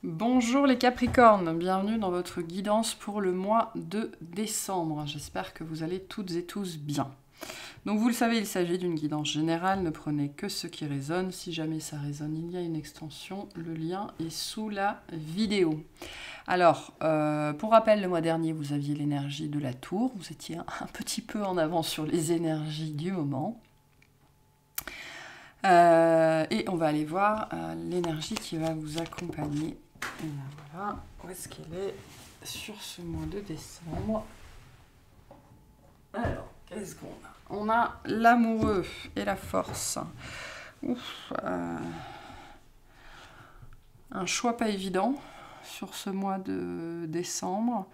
Bonjour les Capricornes, bienvenue dans votre guidance pour le mois de décembre. J'espère que vous allez toutes et tous bien. Donc vous le savez, il s'agit d'une guidance générale, ne prenez que ce qui résonne. Si jamais ça résonne, il y a une extension, le lien est sous la vidéo. Alors, pour rappel, le mois dernier, vous aviez l'énergie de la tour, vous étiez un petit peu en avance sur les énergies du moment. Et on va aller voir l'énergie qui va vous accompagner. Et là, voilà, où est-ce qu'elle est sur ce mois de décembre? Alors, qu'est-ce qu'on a? On a l'amoureux et la force. Ouf, un choix pas évident sur ce mois de décembre.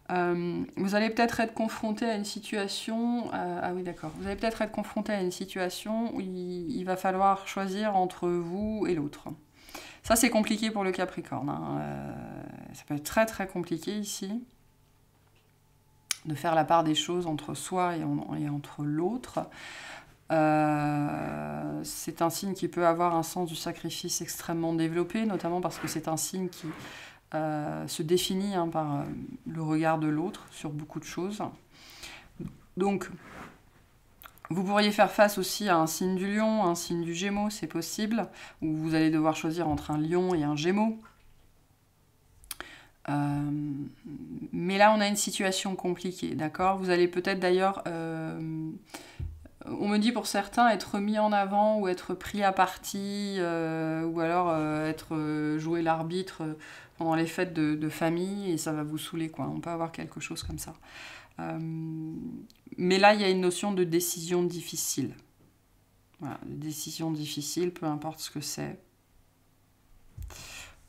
Vous allez peut-être être confronté à une situation... ah oui, d'accord. Vous allez peut-être être confronté à une situation où il va falloir choisir entre vous et l'autre. Ça, c'est compliqué pour le Capricorne. Ça peut être très, très compliqué ici. De faire la part des choses entre soi et entre l'autre. C'est un signe qui peut avoir un sens du sacrifice extrêmement développé, notamment parce que c'est un signe qui se définit par le regard de l'autre sur beaucoup de choses. Donc, vous pourriez faire face aussi à un signe du lion, un signe du gémeau, c'est possible, où vous allez devoir choisir entre un lion et un gémeau. Mais là, on a une situation compliquée, d'accord? Vous allez peut-être d'ailleurs, on me dit pour certains, être mis en avant ou être pris à partie, ou alors jouer l'arbitre pendant les fêtes de famille, et ça va vous saouler, quoi. On peut avoir quelque chose comme ça. Mais là, il y a une notion de décision difficile. Voilà, de décision difficile, peu importe ce que c'est.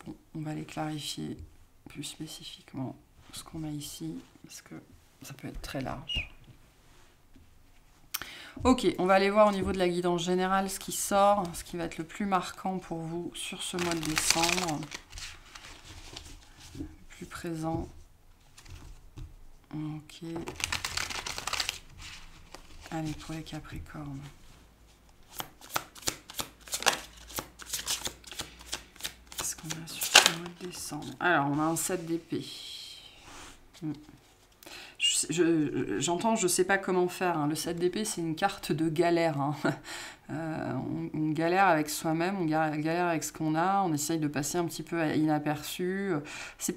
Bon, on va les clarifier plus spécifiquement ce qu'on a ici, parce que ça peut être très large. Ok, on va aller voir au niveau de la guidance générale ce qui sort, ce qui va être le plus marquant pour vous sur ce mois de décembre. Le plus présent. Ok. Allez, pour les Capricornes. Qu'est-ce qu'on a sur ce mois de décembre? Alors, on a un 7 d'épée. J'entends, je ne sais pas comment faire. Hein. Le 7 d'épée, c'est une carte de galère. Hein. On galère avec soi-même, on galère avec ce qu'on a, on essaye de passer un petit peu inaperçu. C'est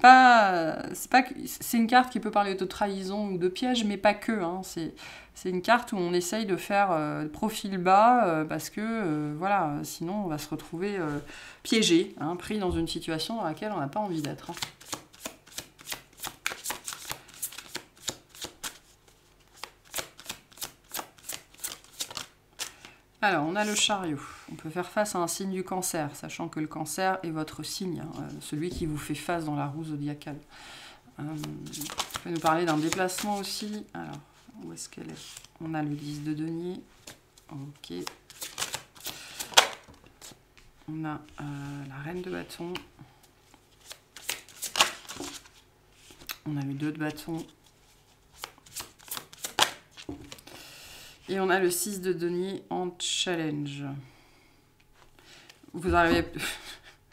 une carte qui peut parler de trahison ou de piège, mais pas que. Hein. C'est une carte où on essaye de faire profil bas parce que, voilà, sinon on va se retrouver piégé, hein, pris dans une situation dans laquelle on n'a pas envie d'être. Hein. Alors, on a le chariot. On peut faire face à un signe du cancer, sachant que le cancer est votre signe, hein, celui qui vous fait face dans la roue zodiacale. On peut nous parler d'un déplacement aussi. Alors, où est-ce qu'elle est? On a le 10 de denier. Ok. On a la reine de bâton. On a le 2 de bâton. Et on a le 6 de denier en challenge. Vous arrivez...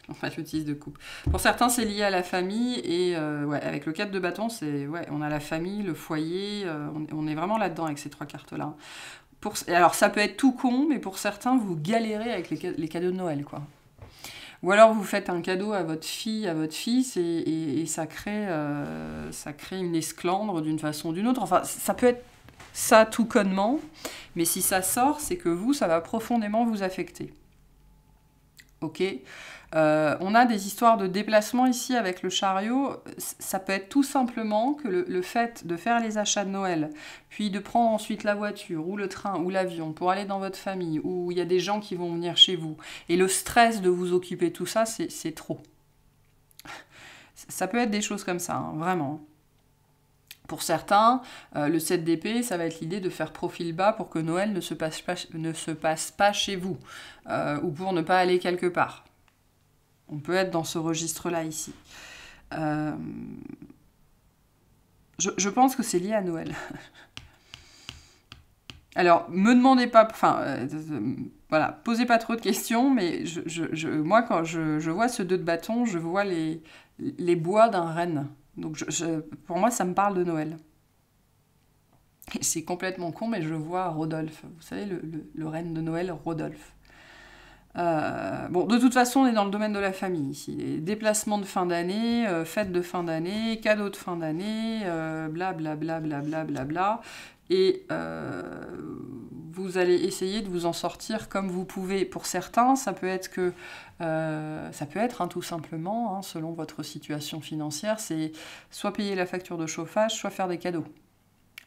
En fait, le 10 de coupe. Pour certains, c'est lié à la famille. Et ouais, avec le 4 de bâton, on a la famille, le foyer. On est vraiment là-dedans avec ces trois cartes-là. Alors, ça peut être tout con, mais pour certains, vous galérez avec les cadeaux de Noël, quoi. Ou alors, vous faites un cadeau à votre fille, à votre fils, et ça crée une esclandre d'une façon ou d'une autre. Enfin, ça peut être ça tout connement, mais si ça sort, c'est que vous, ça va profondément vous affecter. Ok. On a des histoires de déplacement ici avec le chariot. Ça peut être tout simplement que le fait de faire les achats de Noël, puis de prendre ensuite la voiture ou le train ou l'avion pour aller dans votre famille, où il y a des gens qui vont venir chez vous, et le stress de vous occuper de tout ça, c'est trop. Ça peut être des choses comme ça, hein, vraiment. Pour certains, le 7 d'épée, ça va être l'idée de faire profil bas pour que Noël ne se passe pas chez vous, ou pour ne pas aller quelque part. On peut être dans ce registre-là ici. Je pense que c'est lié à Noël. Alors, me demandez pas, enfin, voilà, posez pas trop de questions, mais moi, quand je vois ce 2 de bâton, je vois les bois d'un renne. Donc, pour moi, ça me parle de Noël. Et c'est complètement con, mais je vois Rodolphe. Vous savez, le renne de Noël, Rodolphe. Bon, de toute façon, on est dans le domaine de la famille ici. Les déplacements de fin d'année, fêtes de fin d'année, cadeaux de fin d'année, blablabla, blablabla. Bla. Et vous allez essayer de vous en sortir comme vous pouvez. Pour certains, ça peut être que, ça peut être tout simplement, selon votre situation financière, c'est soit payer la facture de chauffage, soit faire des cadeaux.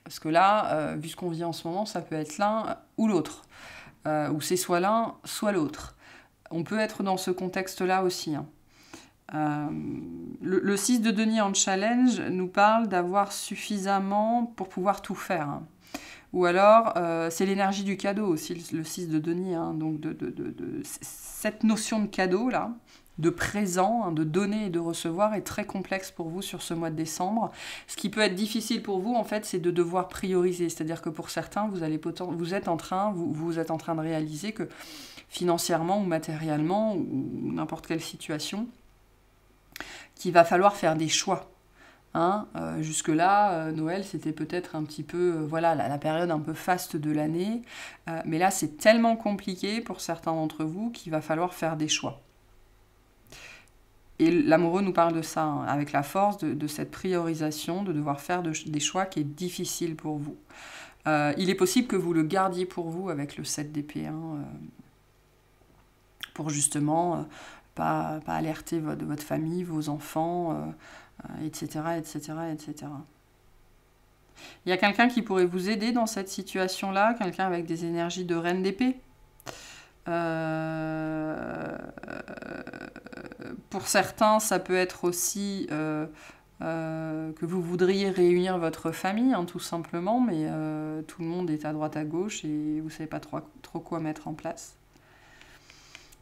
Parce que là, vu ce qu'on vit en ce moment, ça peut être l'un ou l'autre. Ou c'est soit l'un, soit l'autre. On peut être dans ce contexte-là aussi. Le 6 de denier en challenge nous parle d'avoir suffisamment pour pouvoir tout faire. Ou alors, c'est l'énergie du cadeau aussi, le 6 de denier. Donc, cette notion de cadeau, là, de présent, de donner et de recevoir, est très complexe pour vous sur ce mois de décembre. Ce qui peut être difficile pour vous, en fait, c'est de devoir prioriser. C'est-à-dire que pour certains, vous êtes en train de réaliser que financièrement ou matériellement, ou n'importe quelle situation, qu'il va falloir faire des choix. Jusque-là, Noël, c'était peut-être un petit peu, voilà, la période un peu faste de l'année. Mais là, c'est tellement compliqué pour certains d'entre vous qu'il va falloir faire des choix. Et l'amoureux nous parle de ça, avec la force de cette priorisation, de devoir faire des choix qui est difficile pour vous. Il est possible que vous le gardiez pour vous avec le 7 d'épée, pour justement pas alerter votre famille, vos enfants, etc., etc., etc. Il y a quelqu'un qui pourrait vous aider dans cette situation-là, quelqu'un avec des énergies de reine d'épée. Pour certains, ça peut être aussi que vous voudriez réunir votre famille, tout simplement, mais tout le monde est à droite à gauche et vous ne savez pas trop quoi mettre en place.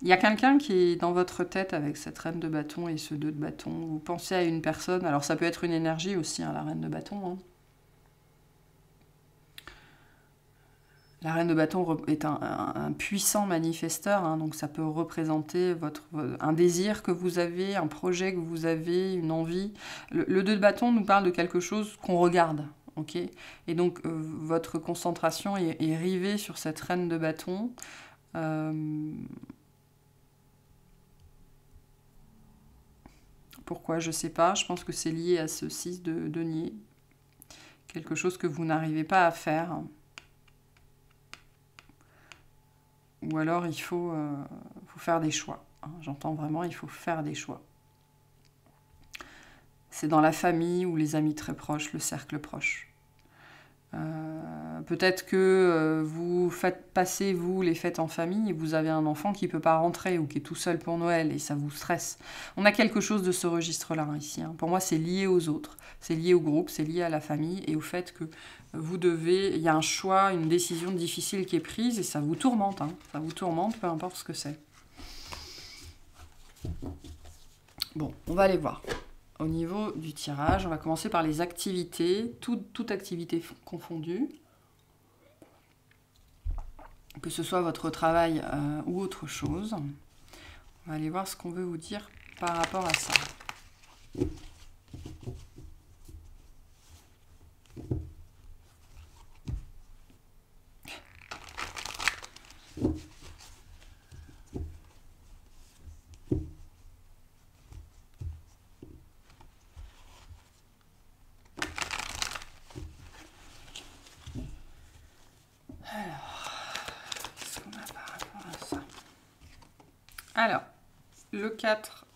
Il y a quelqu'un qui est dans votre tête avec cette reine de bâton et ce 2 de bâton. Vous pensez à une personne, alors ça peut être une énergie aussi, la reine de bâton. La reine de bâton est un puissant manifesteur, donc ça peut représenter un désir que vous avez, un projet que vous avez, une envie. Le 2 de bâton nous parle de quelque chose qu'on regarde. Okay, et donc votre concentration est rivée sur cette reine de bâton. Pourquoi? Je ne sais pas. Je pense que c'est lié à ce 6 de denier. Quelque chose que vous n'arrivez pas à faire. Ou alors il faut faire des choix. J'entends vraiment, il faut faire des choix. C'est dans la famille ou les amis très proches, le cercle proche. Peut-être que vous faites passer, vous, les fêtes en famille et vous avez un enfant qui ne peut pas rentrer ou qui est tout seul pour Noël et ça vous stresse. On a quelque chose de ce registre-là ici. Pour moi, c'est lié aux autres, c'est lié au groupe, c'est lié à la famille et au fait que il y a un choix, une décision difficile qui est prise et ça vous tourmente. Ça vous tourmente, peu importe ce que c'est. Bon, on va aller voir. Au niveau du tirage, on va commencer par les activités, toute activité confondue. Que ce soit votre travail ou autre chose. On va aller voir ce qu'on veut vous dire par rapport à ça. Alors, le 4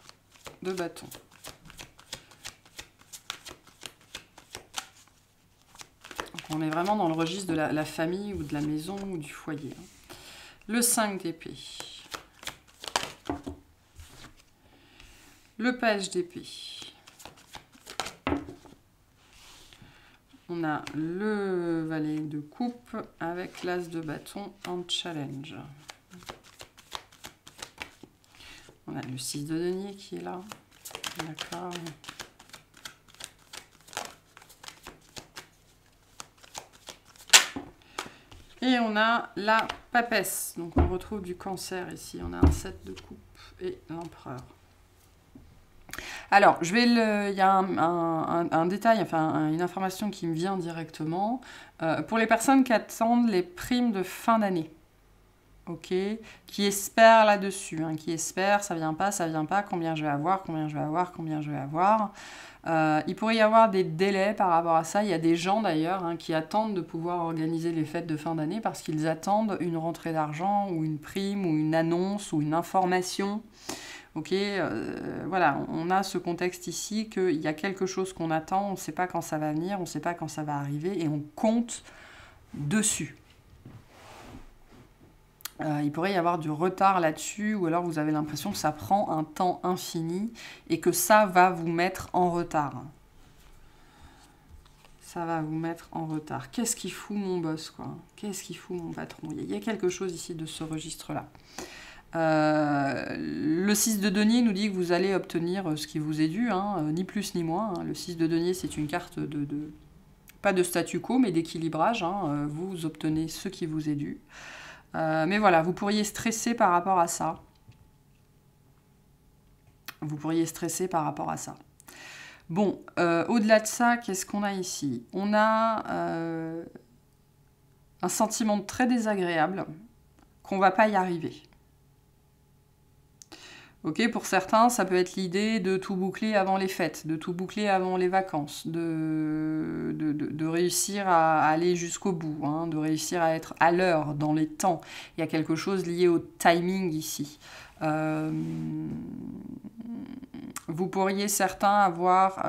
de bâton. Donc on est vraiment dans le registre de la famille ou de la maison ou du foyer. Le 5 d'épée. Le page d'épée. On a le valet de coupe avec l'as de bâton en challenge. On a le 6 de denier qui est là. D'accord. Et on a la papesse. Donc on retrouve du cancer ici. On a un 7 de coupe et l'empereur. Alors, il y a un détail, enfin une information qui me vient directement. Pour les personnes qui attendent les primes de fin d'année, ok, qui espèrent là-dessus, hein, qui espèrent, ça vient pas, combien je vais avoir, combien je vais avoir, combien je vais avoir. Il pourrait y avoir des délais par rapport à ça. Il y a des gens d'ailleurs hein, qui attendent de pouvoir organiser les fêtes de fin d'année parce qu'ils attendent une rentrée d'argent ou une prime ou une annonce ou une information. Ok, voilà, on a ce contexte ici qu'il y a quelque chose qu'on attend, on ne sait pas quand ça va venir, on ne sait pas quand ça va arriver et on compte dessus. Il pourrait y avoir du retard là-dessus ou alors vous avez l'impression que ça prend un temps infini et que ça va vous mettre en retard. Ça va vous mettre en retard. Qu'est-ce qu'il fout mon boss, quoi? Qu'est-ce qu'il fout mon patron? Il y a quelque chose ici de ce registre-là. Le 6 de denier nous dit que vous allez obtenir ce qui vous est dû, hein, ni plus ni moins. Hein. Le 6 de denier, c'est une carte pas de statu quo, mais d'équilibrage. Hein. Vous obtenez ce qui vous est dû. Mais voilà, vous pourriez stresser par rapport à ça. Vous pourriez stresser par rapport à ça. Bon, au-delà de ça, qu'est-ce qu'on a ici? On a un sentiment très désagréable qu'on ne va pas y arriver. Ok, pour certains, ça peut être l'idée de tout boucler avant les fêtes, de tout boucler avant les vacances, de réussir à aller jusqu'au bout, hein, de réussir à être à l'heure, dans les temps. Il y a quelque chose lié au timing ici. Vous pourriez certains avoir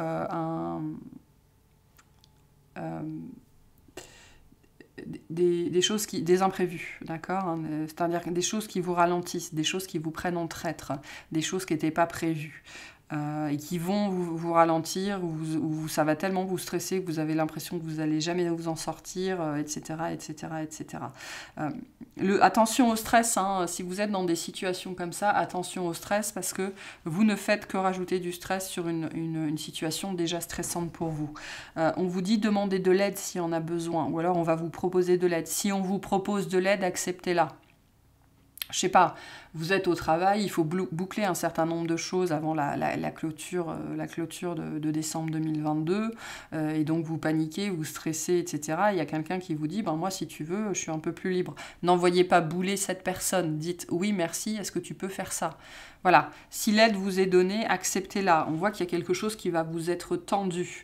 des choses des imprévus, d'accord, hein, c'est-à-dire des choses qui vous ralentissent, des choses qui vous prennent en traître, des choses qui n'étaient pas prévues. Et qui vont vous ralentir, ou ça va tellement vous stresser que vous avez l'impression que vous n'allez jamais vous en sortir, etc. etc., etc. Attention au stress, hein, si vous êtes dans des situations comme ça, attention au stress, parce que vous ne faites que rajouter du stress sur une situation déjà stressante pour vous. On vous dit demandez de l'aide si on a besoin, ou alors on va vous proposer de l'aide. Si on vous propose de l'aide, acceptez-la. Je sais pas, vous êtes au travail, il faut boucler un certain nombre de choses avant la clôture de décembre 2022, et donc vous paniquez, vous stressez, etc. Il y a quelqu'un qui vous dit, ben moi si tu veux, je suis un peu plus libre. N'envoyez pas bouler cette personne, dites oui merci, est-ce que tu peux faire ça? Voilà, si l'aide vous est donnée, acceptez-la. On voit qu'il y a quelque chose qui va vous être tendu,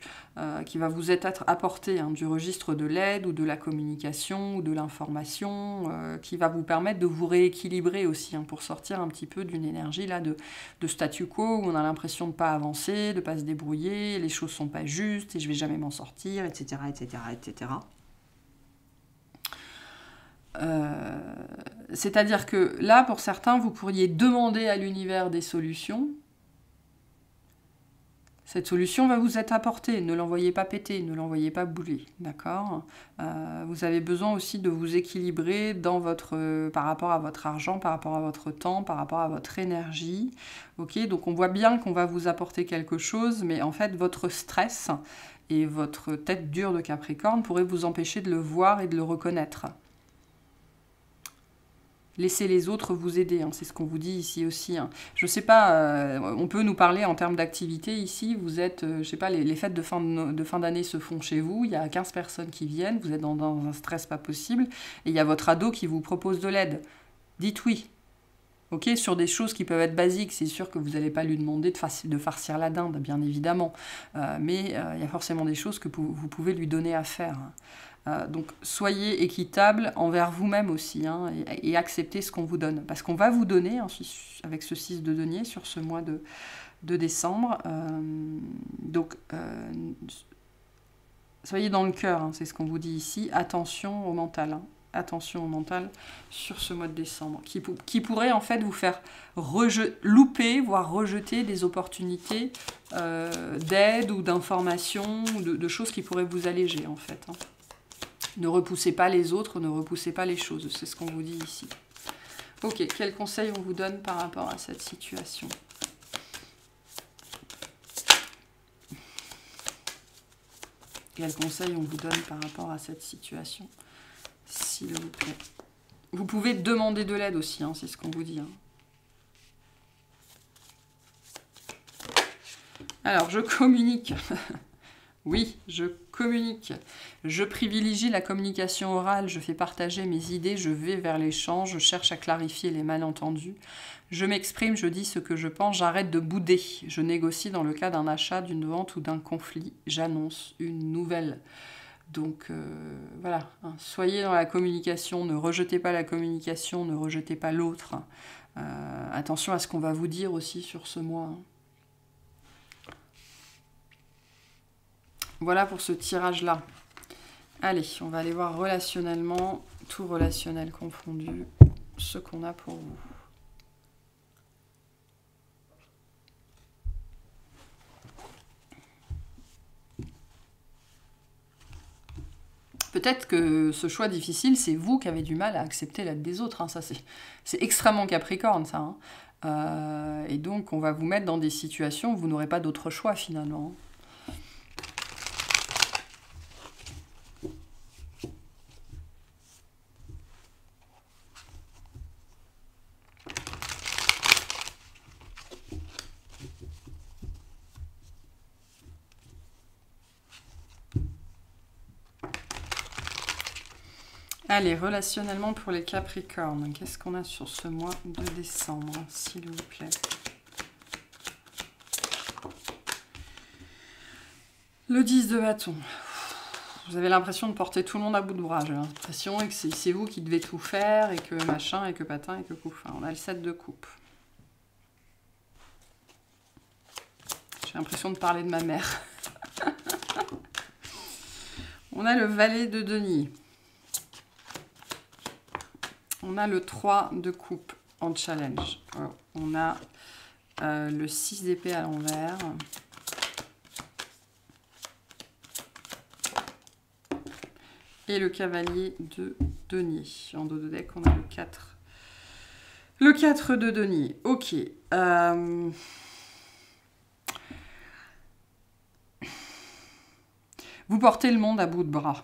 qui va vous être apporté, hein, du registre de l'aide ou de la communication ou de l'information, qui va vous permettre de vous rééquilibrer aussi, hein, pour sortir un petit peu d'une énergie là de statu quo où on a l'impression de ne pas avancer, de ne pas se débrouiller, les choses ne sont pas justes et je ne vais jamais m'en sortir, etc. etc., etc. C'est-à-dire que là, pour certains, vous pourriez demander à l'univers des solutions. Cette solution va vous être apportée, ne l'envoyez pas péter, ne l'envoyez pas bouler, d'accord? Vous avez besoin aussi de vous équilibrer par rapport à votre argent, par rapport à votre temps, par rapport à votre énergie, ok? Donc on voit bien qu'on va vous apporter quelque chose, mais en fait votre stress et votre tête dure de Capricorne pourraient vous empêcher de le voir et de le reconnaître. Laissez les autres vous aider, hein, c'est ce qu'on vous dit ici aussi. Hein. Je ne sais pas, on peut nous parler en termes d'activité ici. Vous êtes, je ne sais pas, les fêtes de fin d'année se font chez vous. Il y a 15 personnes qui viennent, vous êtes dans un stress pas possible. Et il y a votre ado qui vous propose de l'aide. Dites oui. Ok, sur des choses qui peuvent être basiques, c'est sûr que vous n'allez pas lui demander de farcir la dinde, bien évidemment. Mais il y a forcément des choses que vous pouvez lui donner à faire. Donc soyez équitable envers vous-même aussi, hein, et acceptez ce qu'on vous donne. Parce qu'on va vous donner, hein, avec ce 6 de denier, sur ce mois de décembre. Donc soyez dans le cœur, hein, c'est ce qu'on vous dit ici. Attention au mental. Hein. Attention au mental sur ce mois de décembre, qui pourrait en fait vous faire louper, voire rejeter des opportunités d'aide ou d'information, ou de choses qui pourraient vous alléger en fait. Hein. Ne repoussez pas les autres, ne repoussez pas les choses, c'est ce qu'on vous dit ici. Ok, quels conseils on vous donne par rapport à cette situation? Quels conseils on vous donne par rapport à cette situation, s'il vous plaît. Vous pouvez demander de l'aide aussi, hein, c'est ce qu'on vous dit. Hein. Alors, je communique. Oui, je communique. Je privilégie la communication orale, je fais partager mes idées, je vais vers l'échange, je cherche à clarifier les malentendus. Je m'exprime, je dis ce que je pense, j'arrête de bouder. Je négocie dans le cas d'un achat, d'une vente ou d'un conflit. J'annonce une nouvelle. Donc voilà, hein, soyez dans la communication, ne rejetez pas la communication, ne rejetez pas l'autre. Attention à ce qu'on va vous dire aussi sur ce mois. Hein. Voilà pour ce tirage-là. Allez, on va aller voir relationnellement, tout relationnel confondu, ce qu'on a pour vous. Peut-être que ce choix difficile, c'est vous qui avez du mal à accepter l'aide des autres. Hein. Ça, c'est extrêmement capricorne, ça. Hein. Et donc, on va vous mettre dans des situations où vous n'aurez pas d'autre choix, finalement. Allez, relationnellement pour les Capricornes, qu'est-ce qu'on a sur ce mois de décembre, s'il vous plaît? Le 10 de bâton. Vous avez l'impression de porter tout le monde à bout de bras. J'ai l'impression que c'est vous qui devez tout faire, et que machin, et que patin, et que coupe. Enfin, on a le 7 de coupe. J'ai l'impression de parler de ma mère. On a le valet de denier. On a le 3 de coupe en challenge. On a le 6 d'épée à l'envers. Et le cavalier de denier. En dos de deck, on a le 4. Le 4 de denier. Ok. Vous portez le monde à bout de bras.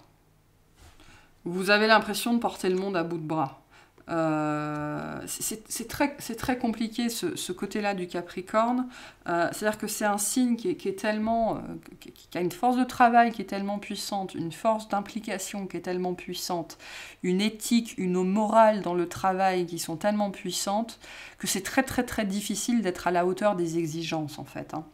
Vous avez l'impression de porter le monde à bout de bras. C'est très compliqué ce côté-là du Capricorne. C'est-à-dire que c'est un signe qui est tellement, qui a une force de travail qui est tellement puissante, une force d'implication qui est tellement puissante, une éthique, une morale dans le travail qui sont tellement puissantes que c'est très difficile d'être à la hauteur des exigences en fait. Hein.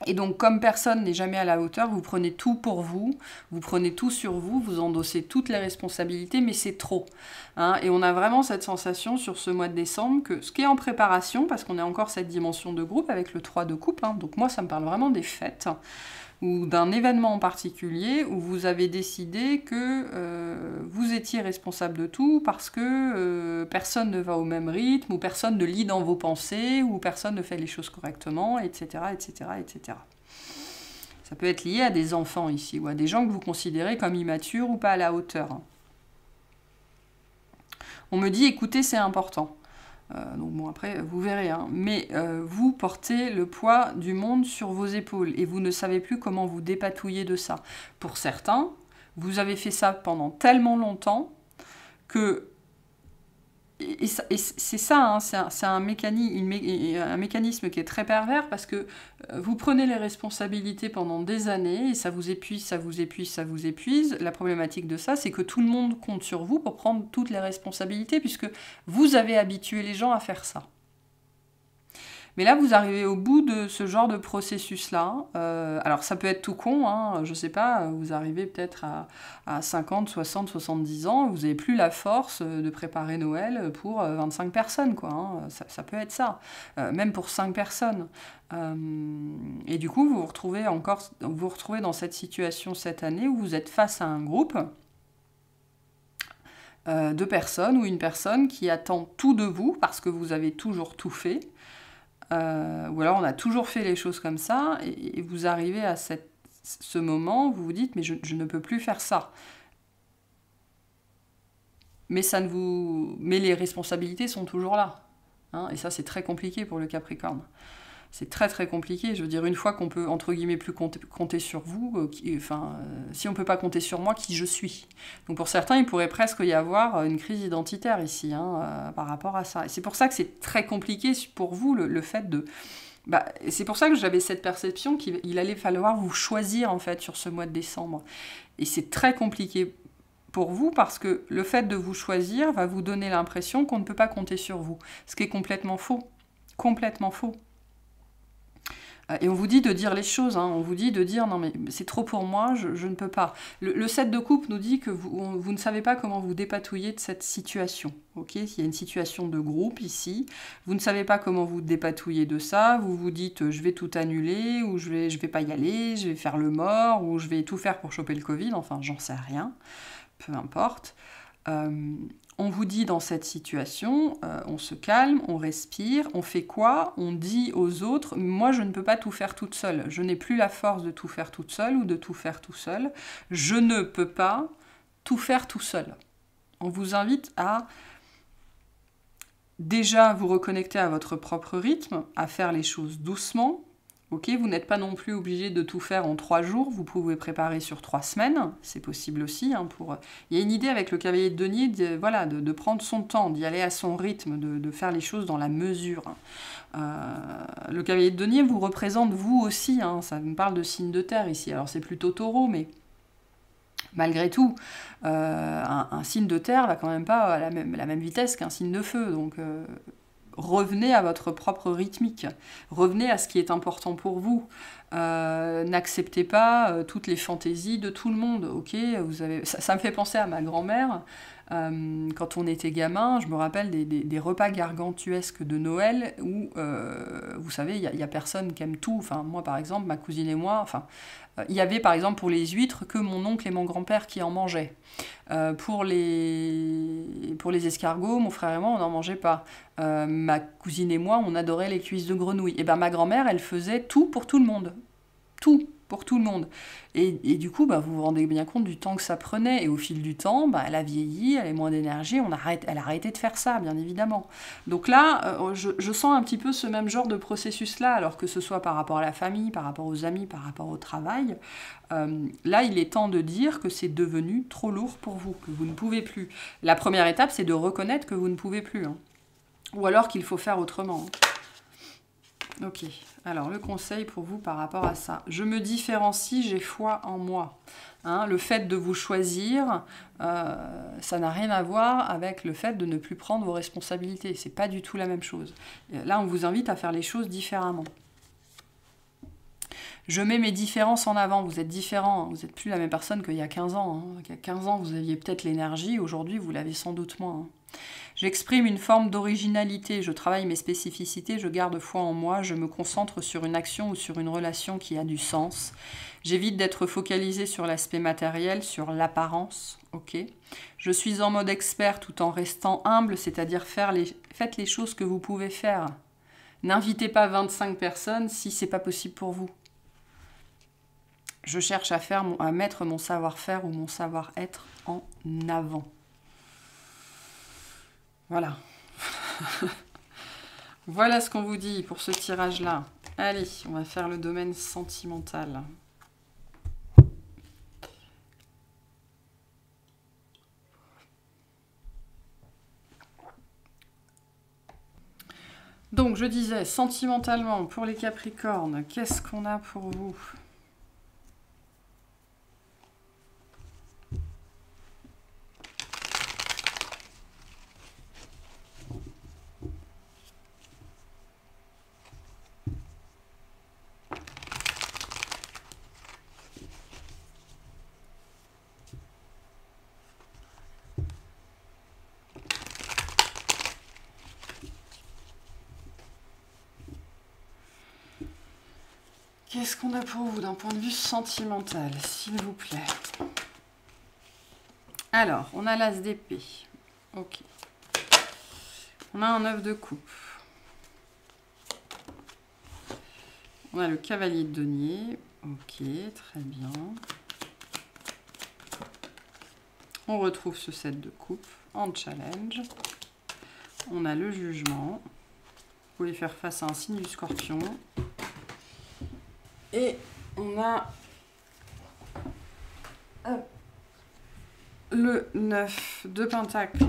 Et donc, comme personne n'est jamais à la hauteur, vous prenez tout pour vous, vous prenez tout sur vous, vous endossez toutes les responsabilités, mais c'est trop. Hein. Et on a vraiment cette sensation sur ce mois de décembre que ce qui est en préparation, parce qu'on a encore cette dimension de groupe avec le 3 de coupe, hein, donc moi ça me parle vraiment des fêtes, ou d'un événement en particulier où vous avez décidé que vous étiez responsable de tout parce que personne ne va au même rythme, ou personne ne lit dans vos pensées, ou personne ne fait les choses correctement, etc., etc., etc. Ça peut être lié à des enfants ici, ou à des gens que vous considérez comme immatures ou pas à la hauteur. On me dit, écoutez, c'est important. Donc bon, après, vous verrez. Hein. Mais vous portez le poids du monde sur vos épaules et vous ne savez plus comment vous dépatouiller de ça. Pour certains, vous avez fait ça pendant tellement longtemps que... Et c'est ça, hein, c'est un mécanisme qui est très pervers parce que vous prenez les responsabilités pendant des années et ça vous épuise, ça vous épuise, ça vous épuise. La problématique de ça, c'est que tout le monde compte sur vous pour prendre toutes les responsabilités puisque vous avez habitué les gens à faire ça. Mais là, vous arrivez au bout de ce genre de processus-là. Alors, ça peut être tout con, hein, je sais pas, vous arrivez peut-être à 50, 60, 70 ans, vous n'avez plus la force de préparer Noël pour 25 personnes, quoi. Hein, ça peut être ça, même pour 5 personnes. Et du coup, vous vous retrouvez dans cette situation cette année où vous êtes face à un groupe de personnes ou une personne qui attend tout de vous parce que vous avez toujours tout fait. Ou alors on a toujours fait les choses comme ça, et vous arrivez à ce moment où vous vous dites mais je ne peux plus faire ça. Mais les responsabilités sont toujours là. Hein, et ça c'est très compliqué pour le Capricorne. C'est très très compliqué. Je veux dire, une fois qu'on peut, entre guillemets, plus compter sur vous, si on ne peut pas compter sur moi, qui je suis. Donc pour certains, il pourrait presque y avoir une crise identitaire ici, par rapport à ça. Et c'est pour ça que c'est très compliqué pour vous, le fait de... c'est pour ça que j'avais cette perception qu'il allait falloir vous choisir, en fait, sur ce mois de décembre. Et c'est très compliqué pour vous, parce que le fait de vous choisir va vous donner l'impression qu'on ne peut pas compter sur vous. Ce qui est complètement faux. Complètement faux. Et on vous dit de dire les choses, on vous dit de dire non mais c'est trop pour moi, je ne peux pas. Le 7 de coupe nous dit que vous ne savez pas comment vous dépatouiller de cette situation. Okay, il y a une situation de groupe ici, vous ne savez pas comment vous dépatouiller de ça, vous vous dites je vais tout annuler, ou je vais pas y aller, je vais faire le mort, ou je vais tout faire pour choper le Covid, enfin j'en sais rien, peu importe. On vous dit dans cette situation, on se calme, on respire, on fait quoi? On dit aux autres, moi je ne peux pas tout faire toute seule, je n'ai plus la force de tout faire toute seule ou de tout faire tout seul, je ne peux pas tout faire tout seul. On vous invite à déjà vous reconnecter à votre propre rythme, à faire les choses doucement. Ok, vous n'êtes pas non plus obligé de tout faire en 3 jours, vous pouvez préparer sur 3 semaines, c'est possible aussi. Il y a une idée avec le cavalier de denier de prendre son temps, d'y aller à son rythme, de faire les choses dans la mesure. Le cavalier de denier vous représente vous aussi, ça me parle de signe de terre ici, alors c'est plutôt taureau, mais malgré tout, un signe de terre va quand même pas à la même vitesse qu'un signe de feu, donc... revenez à votre propre rythmique, revenez à ce qui est important pour vous. N'acceptez pas toutes les fantaisies de tout le monde, ok? Ça me fait penser à ma grand-mère. Quand on était gamin, je me rappelle des repas gargantuesques de Noël où, vous savez, il y a personne qui aime tout. Enfin, moi, par exemple, ma cousine et moi, il y avait, par exemple, pour les huîtres, que mon oncle et mon grand-père qui en mangeaient. Pour les escargots, mon frère et moi, on n'en mangeait pas. Ma cousine et moi, on adorait les cuisses de grenouille. Et ma grand-mère, elle faisait tout pour tout le monde. Tout pour tout le monde. Et du coup, vous vous rendez bien compte du temps que ça prenait. Et au fil du temps, elle a vieilli, elle a moins d'énergie, elle a arrêté de faire ça, bien évidemment. Donc là, je sens un petit peu ce même genre de processus-là, alors que ce soit par rapport à la famille, par rapport aux amis, par rapport au travail. Là, il est temps de dire que c'est devenu trop lourd pour vous, que vous ne pouvez plus. La première étape, c'est de reconnaître que vous ne pouvez plus. Ou alors qu'il faut faire autrement. Ok, alors le conseil pour vous par rapport à ça. Je me différencie, j'ai foi en moi. Le fait de vous choisir, ça n'a rien à voir avec le fait de ne plus prendre vos responsabilités. C'est pas du tout la même chose. Là, on vous invite à faire les choses différemment. Je mets mes différences en avant, vous êtes différents, vous n'êtes plus la même personne qu'il y a 15 ans. Il y a 15 ans, vous aviez peut-être l'énergie, aujourd'hui, vous l'avez sans doute moins. J'exprime une forme d'originalité, je travaille mes spécificités, je garde foi en moi, je me concentre sur une action ou sur une relation qui a du sens. J'évite d'être focalisée sur l'aspect matériel, sur l'apparence, ok. Je suis en mode expert tout en restant humble, c'est-à-dire faites les choses que vous pouvez faire. N'invitez pas 25 personnes si c'est pas possible pour vous. Je cherche à mettre mon savoir-faire ou mon savoir-être en avant. Voilà. Voilà ce qu'on vous dit pour ce tirage-là. Allez, on va faire le domaine sentimental. Donc, je disais, sentimentalement, pour les Capricornes, qu'est-ce qu'on a pour vous ? Qu'est-ce qu'on a pour vous d'un point de vue sentimental, s'il vous plaît? Alors, on a l'as d'épée. Ok. On a un 9 de coupe. On a le cavalier de denier. Ok, très bien. On retrouve ce 7 de coupe en challenge. On a le jugement. pouvez faire face à un signe du Scorpion. Et on a le 9 de Pentacle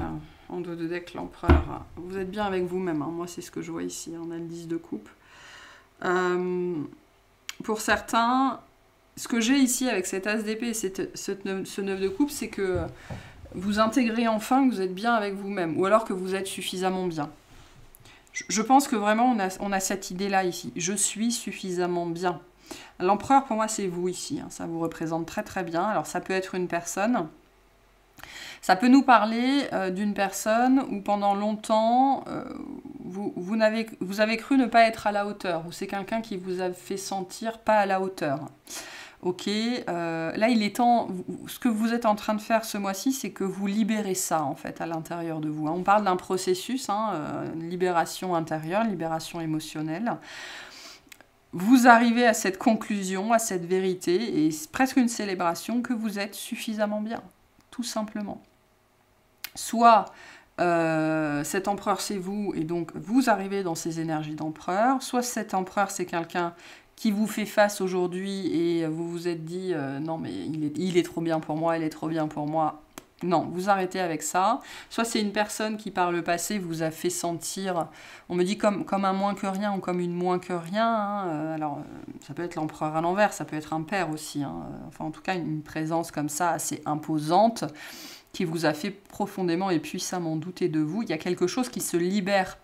en dos de deck, l'Empereur. Vous êtes bien avec vous-même, hein. Moi c'est ce que je vois ici, on a le 10 de coupe. Pour certains, ce que j'ai ici avec cet As d'épée et ce 9 de coupe, c'est que vous intégrez enfin que vous êtes bien avec vous-même, ou alors que vous êtes suffisamment bien. Je pense que vraiment on a cette idée-là ici, je suis suffisamment bien. L'Empereur pour moi c'est vous ici, hein. Ça vous représente très très bien. Alors ça peut être une personne, ça peut nous parler d'une personne où pendant longtemps vous avez cru ne pas être à la hauteur, ou c'est quelqu'un qui vous a fait sentir pas à la hauteur. Ok, là il est temps, ce que vous êtes en train de faire ce mois-ci, c'est que vous libérez ça en fait à l'intérieur de vous. On parle d'un processus, libération intérieure, libération émotionnelle. Vous arrivez à cette conclusion, à cette vérité, et c'est presque une célébration que vous êtes suffisamment bien, tout simplement. Soit cet empereur c'est vous, et donc vous arrivez dans ces énergies d'empereur, soit cet empereur c'est quelqu'un qui vous fait face aujourd'hui et vous vous êtes dit non mais il est trop bien pour moi, elle est trop bien pour moi. Non, vous arrêtez avec ça. Soit c'est une personne qui par le passé vous a fait sentir, on me dit comme un moins que rien ou comme une moins que rien. Hein. Alors ça peut être l'empereur à l'envers, ça peut être un père aussi. Hein. Enfin en tout cas une présence comme ça assez imposante qui vous a fait profondément et puissamment douter de vous. Il y a quelque chose qui se libère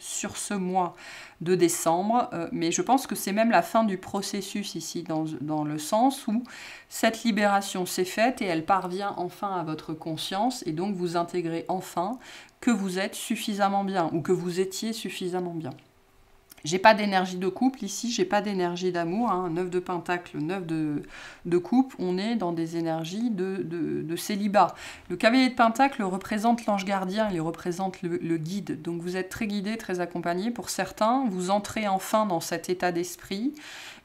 sur ce mois de décembre, mais je pense que c'est même la fin du processus ici, dans le sens où cette libération s'est faite et elle parvient enfin à votre conscience, et donc vous intégrez enfin que vous êtes suffisamment bien, ou que vous étiez suffisamment bien. J'ai pas d'énergie de couple ici, j'ai pas d'énergie d'amour, hein. 9 de pentacle, 9 de coupe, on est dans des énergies de célibat. Le cavalier de pentacle représente l'ange gardien, il représente le guide, donc vous êtes très guidé, très accompagné. Pour certains, vous entrez enfin dans cet état d'esprit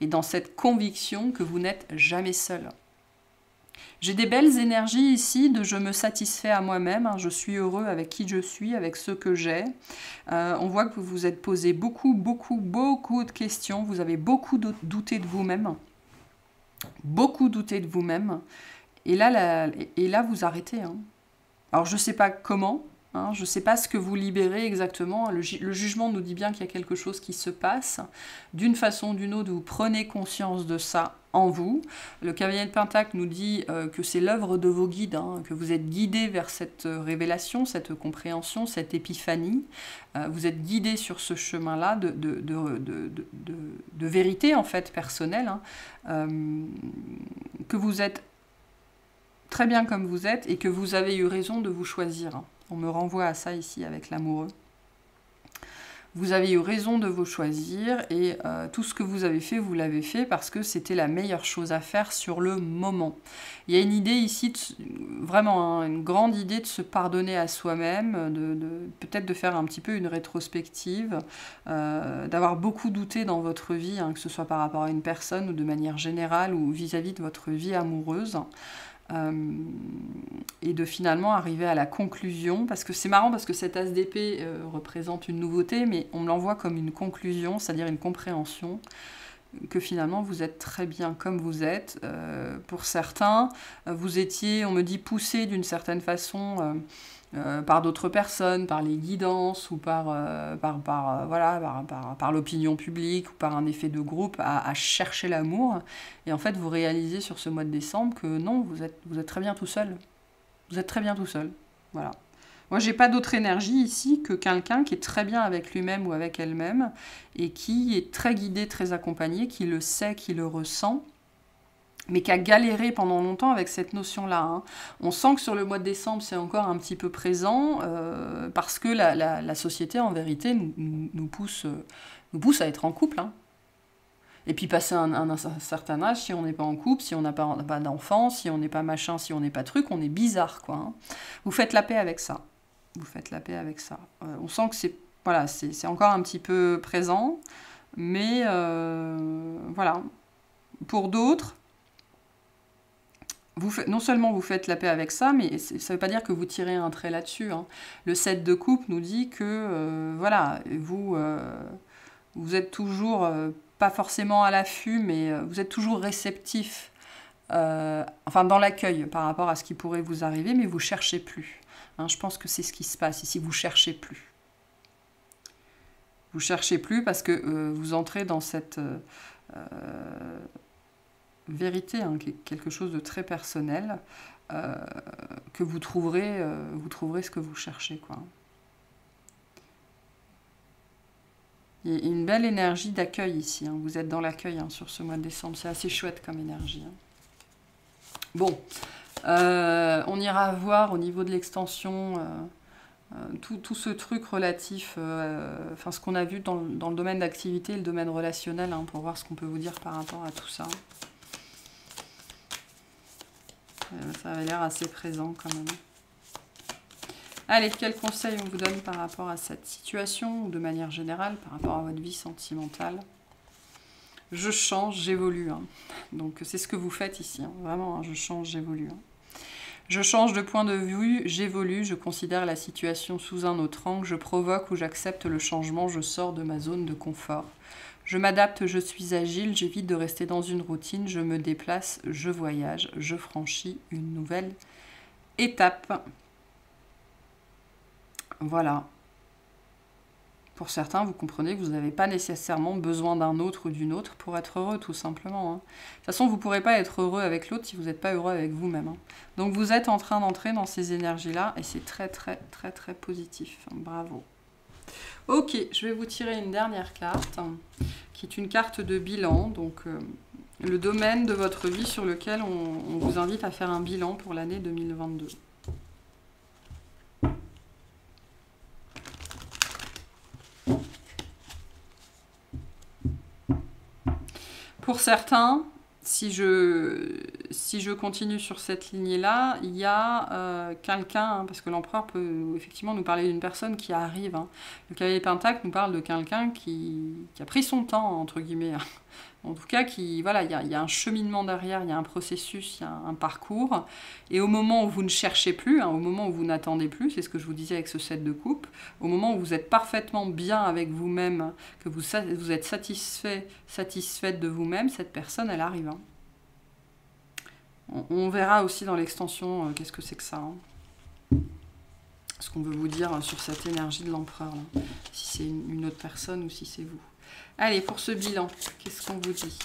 et dans cette conviction que vous n'êtes jamais seul. J'ai des belles énergies ici de je me satisfais à moi-même, hein, je suis heureux avec qui je suis, avec ce que j'ai. On voit que vous vous êtes posé beaucoup de questions, vous avez beaucoup douté de vous-même. Beaucoup douté de vous-même. Et là, vous arrêtez. Hein. Alors, je ne sais pas comment, hein, je ne sais pas ce que vous libérez exactement. Le jugement nous dit bien qu'il y a quelque chose qui se passe. D'une façon ou d'une autre, vous prenez conscience de ça en vous. Le cavalier de Pentacle nous dit que c'est l'œuvre de vos guides, hein, que vous êtes guidé vers cette révélation, cette compréhension, cette épiphanie. Vous êtes guidé sur ce chemin-là de vérité, en fait, personnelle, hein, que vous êtes très bien comme vous êtes et que vous avez eu raison de vous choisir. Hein. On me renvoie à ça ici avec l'amoureux. Vous avez eu raison de vous choisir et tout ce que vous avez fait, vous l'avez fait parce que c'était la meilleure chose à faire sur le moment. Il y a une idée ici, vraiment hein, une grande idée de se pardonner à soi-même, peut-être de faire un petit peu une rétrospective, d'avoir beaucoup douté dans votre vie, hein, que ce soit par rapport à une personne ou de manière générale ou vis-à-vis de votre vie amoureuse. Et de finalement arriver à la conclusion, parce que c'est marrant parce que cet as d'épée représente une nouveauté, mais on me l'envoie comme une conclusion, c'est-à-dire une compréhension que finalement vous êtes très bien comme vous êtes. Pour certains, vous étiez, on me dit, poussé d'une certaine façon par d'autres personnes, par les guidances ou par l'opinion publique ou par un effet de groupe à chercher l'amour. Et en fait, vous réalisez sur ce mois de décembre que non, vous êtes très bien tout seul. Vous êtes très bien tout seul. Voilà. Moi, j'ai pas d'autre énergie ici que quelqu'un qui est très bien avec lui-même ou avec elle-même et qui est très guidé, très accompagné, qui le sait, qui le ressent, mais qui a galéré pendant longtemps avec cette notion-là. Hein. On sent que sur le mois de décembre, c'est encore un petit peu présent, parce que la société, en vérité, nous pousse à être en couple. Hein. Et puis passer un certain âge, si on n'est pas en couple, si on n'a pas d'enfant, si on n'est pas machin, si on n'est pas truc, on est bizarre, quoi. Hein. Vous faites la paix avec ça. Vous faites la paix avec ça. On sent que c'est encore un petit peu présent, mais voilà. Pour d'autres, non seulement vous faites la paix avec ça, mais ça ne veut pas dire que vous tirez un trait là-dessus. Hein. Le 7 de coupe nous dit que, voilà, vous êtes toujours, pas forcément à l'affût, mais vous êtes toujours réceptif, enfin dans l'accueil par rapport à ce qui pourrait vous arriver, mais vous ne cherchez plus. Hein, je pense que c'est ce qui se passe ici, vous ne cherchez plus. Vous ne cherchez plus parce que vous entrez dans cette vérité, hein, quelque chose de très personnel, que vous trouverez ce que vous cherchez, quoi. Il y a une belle énergie d'accueil ici, hein. Vous êtes dans l'accueil, hein, sur ce mois de décembre, c'est assez chouette comme énergie. Hein. Bon, on ira voir au niveau de l'extension tout ce truc relatif, enfin ce qu'on a vu dans le domaine d'activité, le domaine relationnel, hein, pour voir ce qu'on peut vous dire par rapport à tout ça. Ça avait l'air assez présent quand même. Allez, quels conseils on vous donne par rapport à cette situation, ou de manière générale, par rapport à votre vie sentimentale? Je change, j'évolue. Hein. Donc c'est ce que vous faites ici, hein. Vraiment, hein, je change, j'évolue. Hein. Je change de point de vue, j'évolue, je considère la situation sous un autre angle, je provoque ou j'accepte le changement, je sors de ma zone de confort. Je m'adapte, je suis agile, j'évite de rester dans une routine, je me déplace, je voyage, je franchis une nouvelle étape. Voilà. Pour certains, vous comprenez que vous n'avez pas nécessairement besoin d'un autre ou d'une autre pour être heureux, tout simplement. Hein. De toute façon, vous ne pourrez pas être heureux avec l'autre si vous n'êtes pas heureux avec vous-même. Hein. Donc vous êtes en train d'entrer dans ces énergies-là et c'est très, très, très, très positif. Bravo. Ok, je vais vous tirer une dernière carte, qui est une carte de bilan. Donc le domaine de votre vie sur lequel on vous invite à faire un bilan pour l'année 2022. Pour certains, si je continue sur cette lignée-là, il y a quelqu'un, hein, parce que l'empereur peut effectivement nous parler d'une personne qui arrive. Hein. Le cavalier Pentacle nous parle de quelqu'un qui a pris son temps, entre guillemets. Hein. En tout cas, voilà, il y a un cheminement derrière, il y a un processus, il y a un parcours. Et au moment où vous ne cherchez plus, hein, au moment où vous n'attendez plus, c'est ce que je vous disais avec ce 7 de coupe, au moment où vous êtes parfaitement bien avec vous-même, que vous êtes satisfaite de vous-même, cette personne, elle arrive. Hein. On verra aussi dans l'extension qu'est-ce que c'est que ça. Hein. Ce qu'on veut vous dire sur cette énergie de l'empereur. Si c'est une autre personne ou si c'est vous. Allez, pour ce bilan, qu'est-ce qu'on vous dit?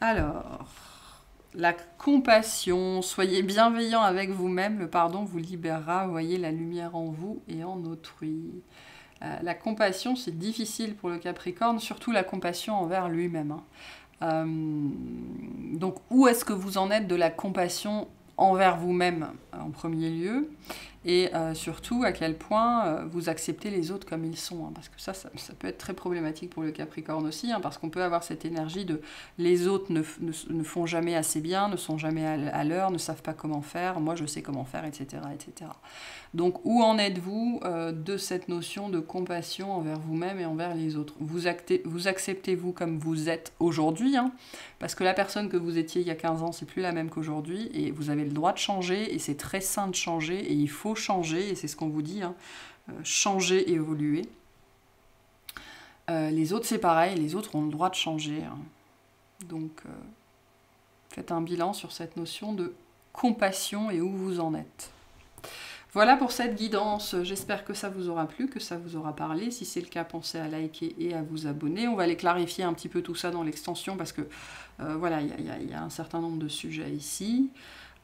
Alors, la compassion, soyez bienveillant avec vous-même, le pardon vous libérera, voyez la lumière en vous et en autrui. La compassion, c'est difficile pour le Capricorne, surtout la compassion envers lui-même. Hein. Donc, où est-ce que vous en êtes de la compassion envers vous-même en premier lieu, et surtout à quel point vous acceptez les autres comme ils sont, hein, parce que ça peut être très problématique pour le Capricorne aussi, hein, parce qu'on peut avoir cette énergie de les autres ne font jamais assez bien, ne sont jamais à l'heure, ne savent pas comment faire, moi je sais comment faire, etc. etc. Donc où en êtes-vous de cette notion de compassion envers vous-même et envers les autres? Vous acceptez-vous comme vous êtes aujourd'hui, hein, parce que la personne que vous étiez il y a 15 ans, c'est plus la même qu'aujourd'hui, et vous avez le droit de changer, et c'est très sain de changer, et il faut changer, et c'est ce qu'on vous dit, hein, changer et évoluer. Les autres, c'est pareil, les autres ont le droit de changer. Hein. Donc, faites un bilan sur cette notion de compassion et où vous en êtes. Voilà pour cette guidance, j'espère que ça vous aura plu, que ça vous aura parlé. Si c'est le cas, pensez à liker et à vous abonner. On va aller clarifier un petit peu tout ça dans l'extension parce que voilà, il y a un certain nombre de sujets ici.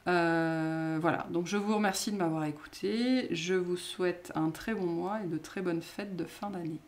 Voilà, donc je vous remercie de m'avoir écouté. Je vous souhaite un très bon mois et de très bonnes fêtes de fin d'année.